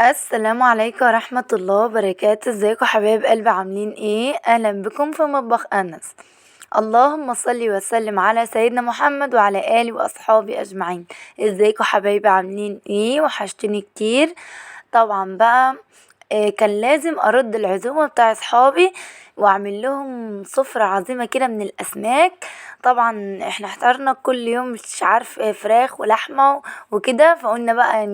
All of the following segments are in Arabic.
السلام عليكم ورحمة الله وبركاته. ازيكم حبايب قلبي، عاملين ايه؟ اهلا بكم في مطبخ انس. اللهم صل وسلم على سيدنا محمد وعلى اله واصحابه اجمعين. ازيكم حبايبي، عاملين ايه؟ وحشتني كتير. طبعا بقى كان لازم ارد العزومة بتاع اصحابي واعمل لهم سفرة عظيمة كده من الاسماك. طبعا احنا احترنا كل يوم مش عارف فراخ ولحمة وكده، فقلنا بقى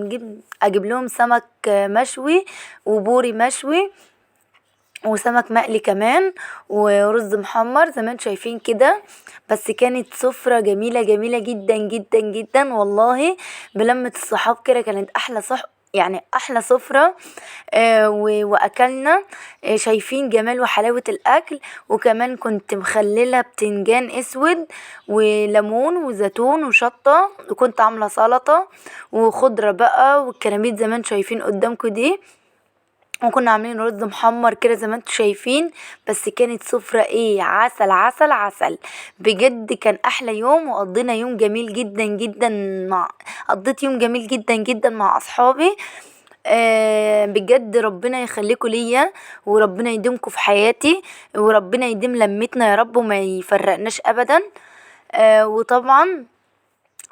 اجيب لهم سمك مشوي وبوري مشوي وسمك مقلي كمان ورز محمر زي ما انتم شايفين كده. بس كانت سفرة جميلة جميلة جدا جدا جدا والله. بلمة الصحاب كده كانت احلى يعني احلى سفرة. واكلنا. شايفين جمال وحلاوة الاكل. وكمان كنت مخللة بتنجان اسود وليمون وزيتون وشطة، وكنت عاملة سلطة وخضرة بقى والكراميت زي ما انتم شايفين قدامكم دي. وكنا عاملين رز محمر كده زي ما انتم شايفين. بس كانت سفرة ايه، عسل عسل عسل. بجد كان احلى يوم، وقضينا يوم جميل جدا جدا قضيت يوم جميل جدا جدا مع اصحابي. بجد ربنا يخليكم ليا، وربنا يديمكم في حياتي، وربنا يديم لمتنا يا رب وما يفرقناش ابدا. وطبعا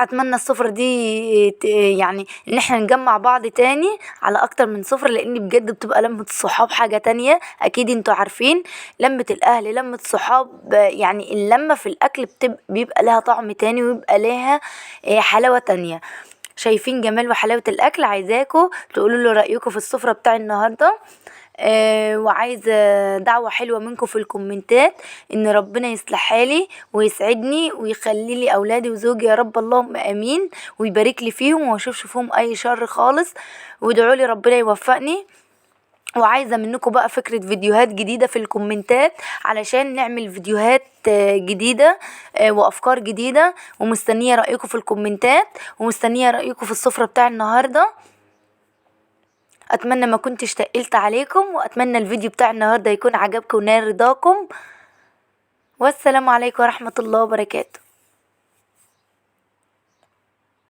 اتمنى السفرة دي يعني ان احنا نجمع بعض تاني على اكتر من سفرة، لان بجد بتبقى لمة الصحاب حاجة تانية. اكيد انتوا عارفين لمة الاهل لمة الصحاب، يعني اللمة في الاكل بيبقى لها طعم تاني، ويبقى لها حلاوة تانية. شايفين جمال وحلاوة الاكل؟ عايزاكم تقولوا له رأيكم في السفرة بتاع النهاردة. وعايزة دعوة حلوة منكم في الكومنتات، ان ربنا يصلح حالي ويسعدني ويخلي لي اولادي وزوجي يا رب، اللهم امين، ويبارك لي فيهم وما اشوفش فيهم اي شر خالص. وادعوا لي ربنا يوفقني. وعايزة منكم بقى فكرة فيديوهات جديدة في الكومنتات علشان نعمل فيديوهات جديدة وافكار جديدة. ومستنية رأيكم في الكومنتات، ومستنية رأيكم في السفرة بتاع النهاردة. اتمنى ما كنتش تقلت عليكم، واتمنى الفيديو بتاع النهارده يكون عجبكم ونال رضاكم. والسلام عليكم ورحمة الله وبركاته.